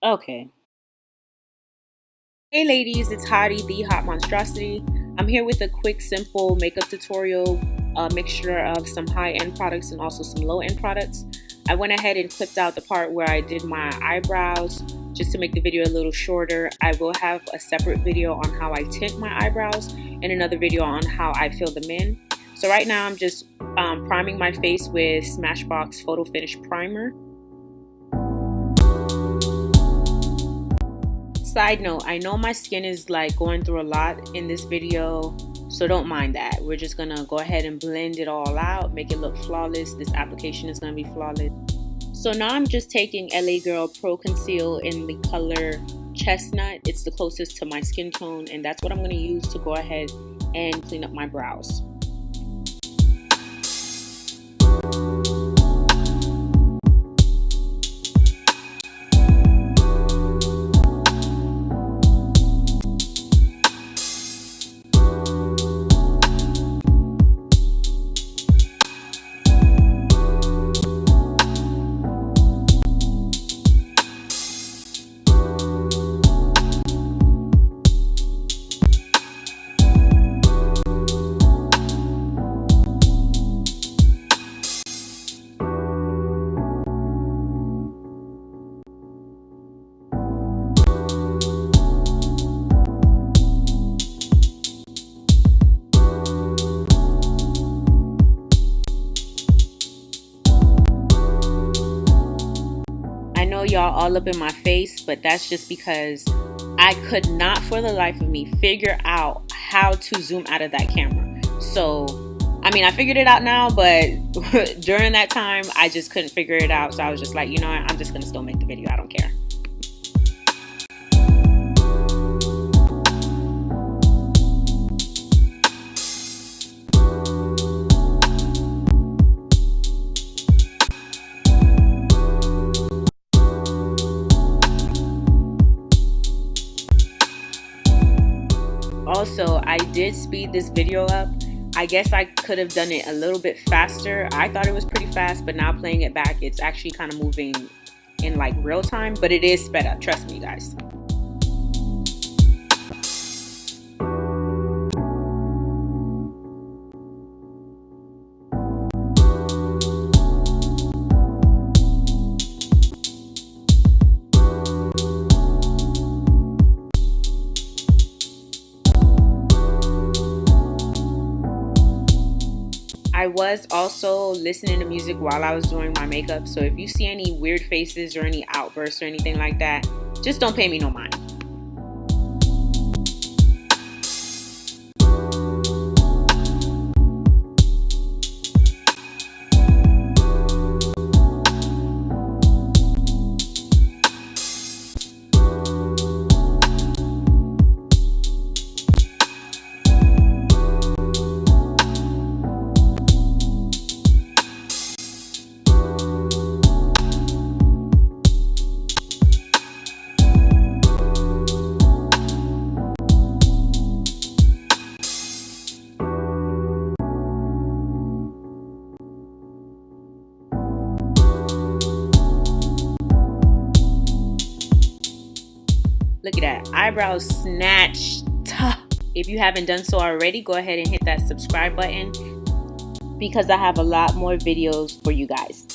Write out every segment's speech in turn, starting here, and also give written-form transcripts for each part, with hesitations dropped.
Okay. Hey ladies, it's Hautie, the Hot Monstrosity. I'm here with a quick, simple makeup tutorial, a mixture of some high-end products and also some low-end products. I went ahead and clipped out the part where I did my eyebrows just to make the video a little shorter. I will have a separate video on how I tint my eyebrows and another video on how I fill them in. So right now I'm just priming my face with Smashbox Photo Finish Primer. Side note, I know my skin is like going through a lot in this video, so don't mind that. We're just gonna go ahead and blend it all out, make it look flawless. This application is gonna be flawless. So now I'm just taking LA Girl Pro Conceal in the color Chestnut. It's the closest to my skin tone, and that's what I'm gonna use to go ahead and clean up my brows. Y'all all up in my face, but that's just because I could not for the life of me figure out how to zoom out of that camera. So I mean, I figured it out now, but during that time I just couldn't figure it out. So I was just like, you know what, I'm just gonna still make the video. I don't care. Also, I did speed this video up. I guess I could have done it a little bit faster. I thought it was pretty fast, but now playing it back, it's actually kind of moving in like real time, but it is sped up. Trust me, guys. I was also listening to music while I was doing my makeup, so if you see any weird faces or any outbursts or anything like that, just don't pay me no mind. Look at that, eyebrows snatched. If you haven't done so already, go ahead and hit that subscribe button because I have a lot more videos for you guys.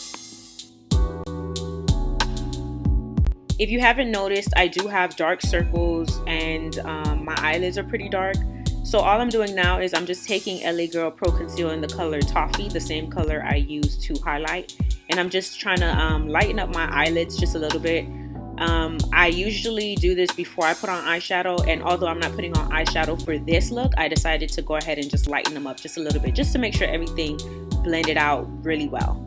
If you haven't noticed, I do have dark circles and my eyelids are pretty dark. So all I'm doing now is I'm just taking LA Girl Pro Conceal in the color Toffee, the same color I use to highlight. And I'm just trying to lighten up my eyelids just a little bit. I usually do this before I put on eyeshadow, and although I'm not putting on eyeshadow for this look, I decided to go ahead and just lighten them up just a little bit, just to make sure everything blended out really well.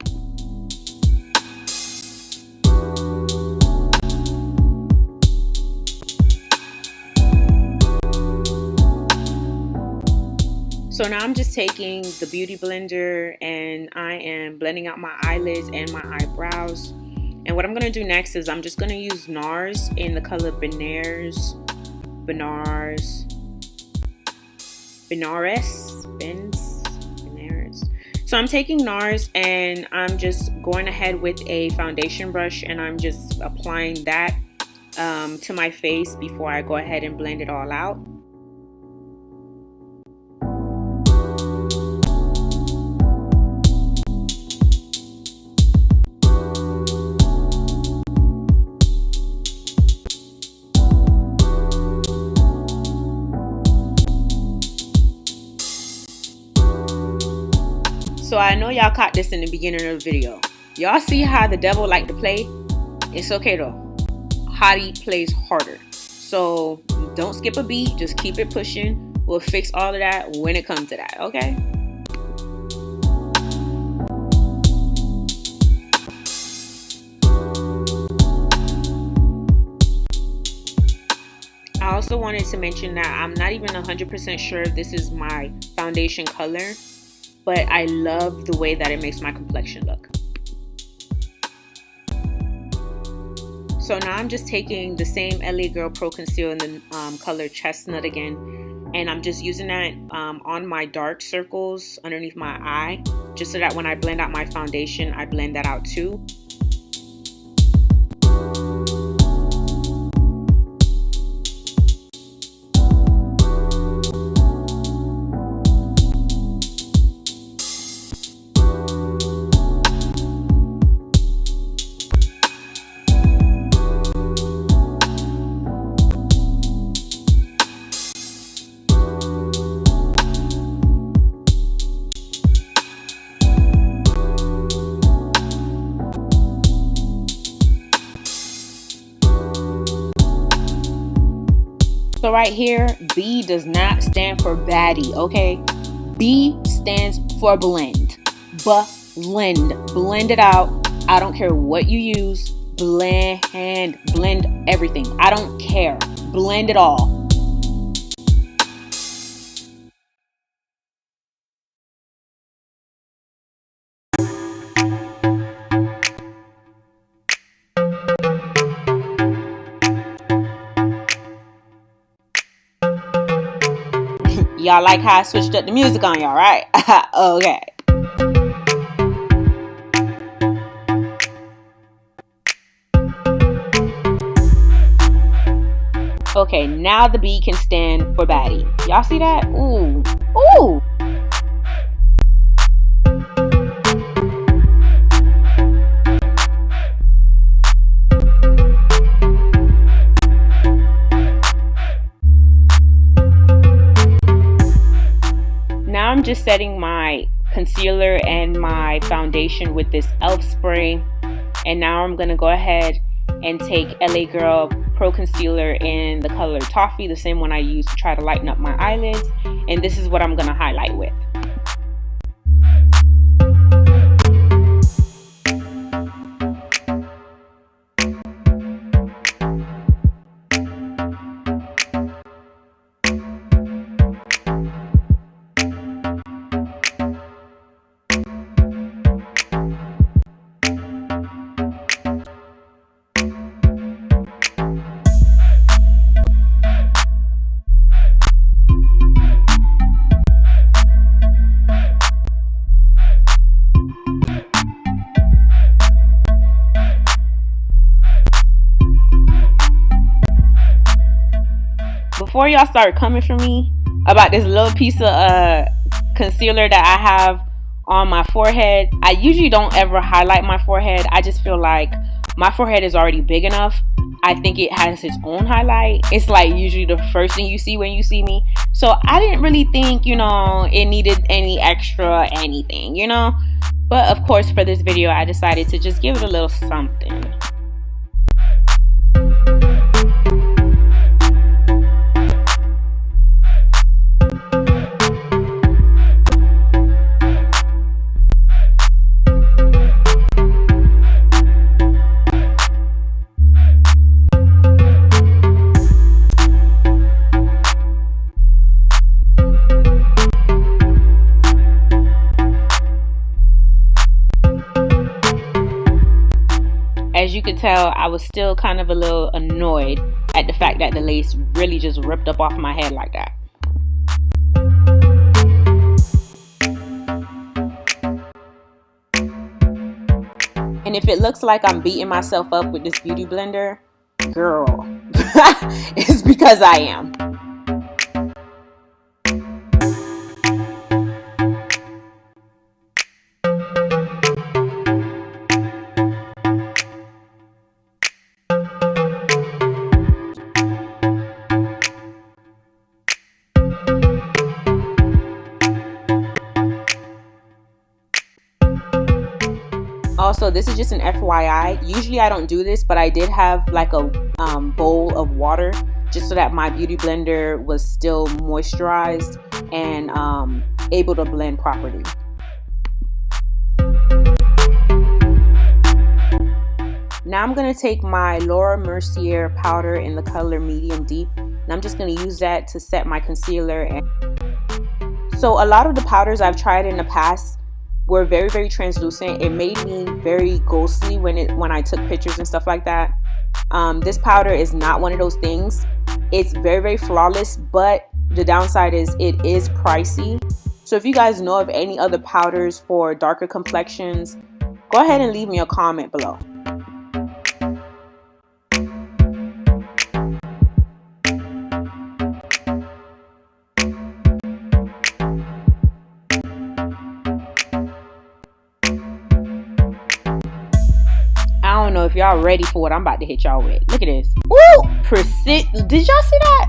So now I'm just taking the Beauty Blender and I am blending out my eyelids and my eyebrows. And what I'm going to do next is I'm just going to use NARS in the color Benares. So I'm taking NARS and I'm just going ahead with a foundation brush and I'm just applying that to my face before I go ahead and blend it all out. So I know y'all caught this in the beginning of the video. Y'all see how the devil like to play? It's okay though. Hautie plays harder. So don't skip a beat, just keep it pushing. We'll fix all of that when it comes to that, okay? I also wanted to mention that I'm not even 100% sure if this is my foundation color, but I love the way that it makes my complexion look. So now I'm just taking the same LA Girl Pro Conceal in the color Chestnut again, and I'm just using that on my dark circles underneath my eye, just so that when I blend out my foundation, I blend that out too. So right here, B does not stand for baddie, okay? B stands for blend. Blend it out. I don't care what you use. Blend everything. I don't care. Blend it all. Y'all like how I switched up the music on y'all, right? Okay. Okay, now the B can stand for baddie. Y'all see that? Ooh. Ooh. Now I'm just setting my concealer and my foundation with this e.l.f. spray. And now I'm going to go ahead and take LA Girl Pro Concealer in the color Toffee, the same one I used to try to lighten up my eyelids. And this is what I'm going to highlight with. Before y'all start coming for me about this little piece of concealer that I have on my forehead, I usually don't ever highlight my forehead. I just feel like my forehead is already big enough. I think it has its own highlight. It's like usually the first thing you see when you see me. So I didn't really think, you know, it needed any extra anything, you know. But of course, for this video, I decided to just give it a little something. As you can tell, I was still kind of a little annoyed at the fact that the lace really just ripped up off my head like that. And if it looks like I'm beating myself up with this beauty blender, Girl, it's because I am. Also, this is just an FYI. Usually I don't do this, but I did have like a bowl of water just so that my beauty blender was still moisturized and able to blend properly. Now I'm going to take my Mercier powder in the color medium deep, and I'm just going to use that to set my concealer. So a lot of the powders I've tried in the past were very, very translucent. It made me very ghostly when I took pictures and stuff like that. This powder is not one of those things. It's very, very flawless, but the downside is it is pricey. So if you guys know of any other powders for darker complexions, go ahead and leave me a comment below. I don't know if y'all ready for what I'm about to hit y'all with. Look at this. Ooh, did y'all see that?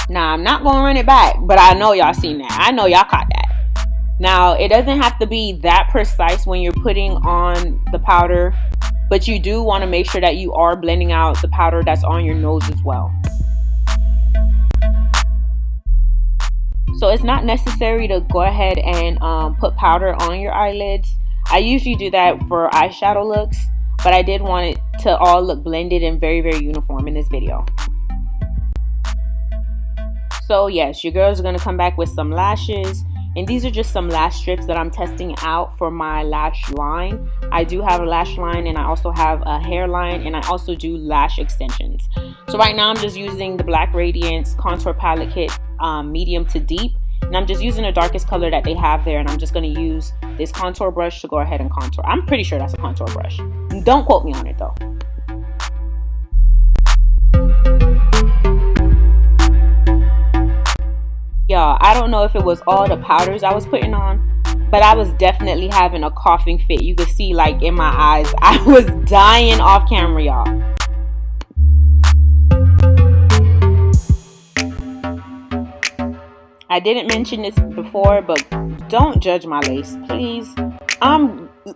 Nah, I'm not gonna run it back, but I know y'all seen that. I know y'all caught that. Now, it doesn't have to be that precise when you're putting on the powder, but you do want to make sure that you are blending out the powder that's on your nose as well. So it's not necessary to go ahead and put powder on your eyelids. I usually do that for eyeshadow looks, but I did want it to all look blended and very, very uniform in this video. So yes, your girls are going to come back with some lashes, and these are just some lash strips that I'm testing out for my lash line. I do have a lash line, and I also have a hairline, and I also do lash extensions. So right now I'm just using the Black Radiance Contour Palette Kit medium to deep, and I'm just using the darkest color that they have there, and I'm just going to use this contour brush to go ahead and contour. I'm pretty sure that's a contour brush. Don't quote me on it though. Y'all, I don't know if it was all the powders I was putting on, but I was definitely having a coughing fit. You could see like in my eyes, I was dying off camera, y'all. I didn't mention this before, but don't judge my lace, please.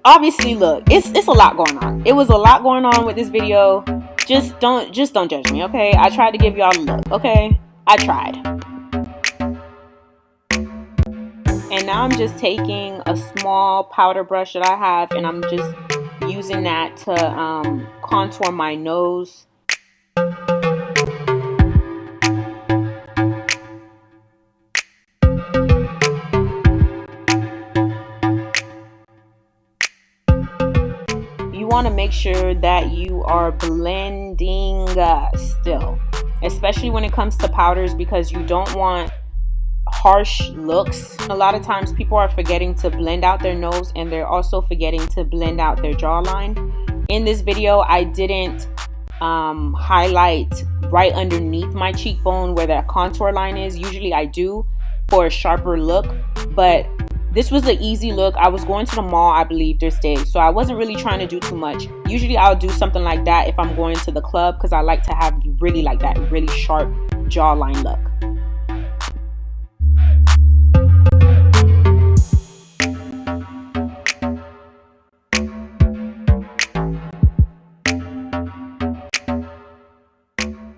Obviously, look, it's a lot going on. It was a lot going on with this video. Just don't judge me, okay? I tried to give y'all a look, okay? I tried. And now I'm just taking a small powder brush that I have, and I'm just using that to contour my nose. You want to make sure that you are blending still, especially when it comes to powders, because you don't want harsh looks. A lot of times people are forgetting to blend out their nose, and they're also forgetting to blend out their jawline. In this video, I didn't highlight right underneath my cheekbone where that contour line is. Usually I do for a sharper look, but this was an easy look. I was going to the mall, I believe, this day, so I wasn't really trying to do too much. Usually I'll do something like that if I'm going to the club, because I like to have really like that really sharp jawline look.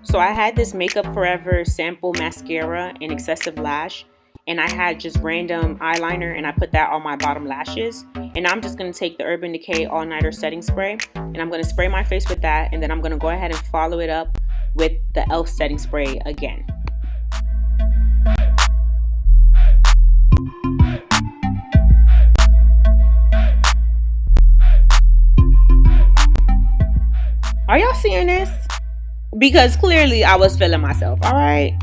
So I had this Makeup Forever sample mascara in Excessive Lash, and I had just random eyeliner, and I put that on my bottom lashes. And I'm just going to take the Urban Decay All Nighter Setting Spray, and I'm going to spray my face with that, and then I'm going to go ahead and follow it up with the e.l.f. setting spray again. Are y'all seeing this? Because clearly I was feeling myself, all right?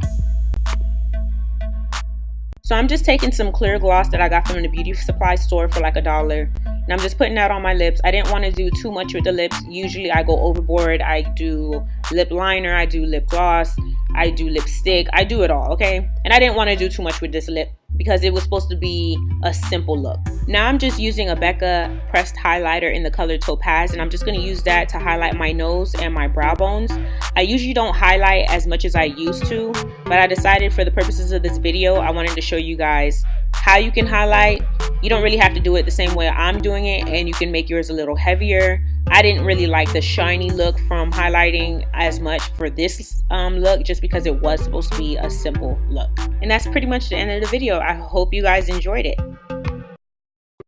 So I'm just taking some clear gloss that I got from the beauty supply store for like $1. And I'm just putting that on my lips. I didn't want to do too much with the lips. Usually I go overboard. I do lip liner, I do lip gloss, I do lipstick, I do it all, okay? And I didn't want to do too much with this lip because it was supposed to be a simple look. Now I'm just using a Becca pressed highlighter in the color Topaz, and I'm just going to use that to highlight my nose and my brow bones. I usually don't highlight as much as I used to, but I decided for the purposes of this video, I wanted to show you guys how you can highlight. You don't really have to do it the same way I'm doing it, and you can make yours a little heavier. I didn't really like the shiny look from highlighting as much for this look, just because it was supposed to be a simple look. And that's pretty much the end of the video. I hope you guys enjoyed it.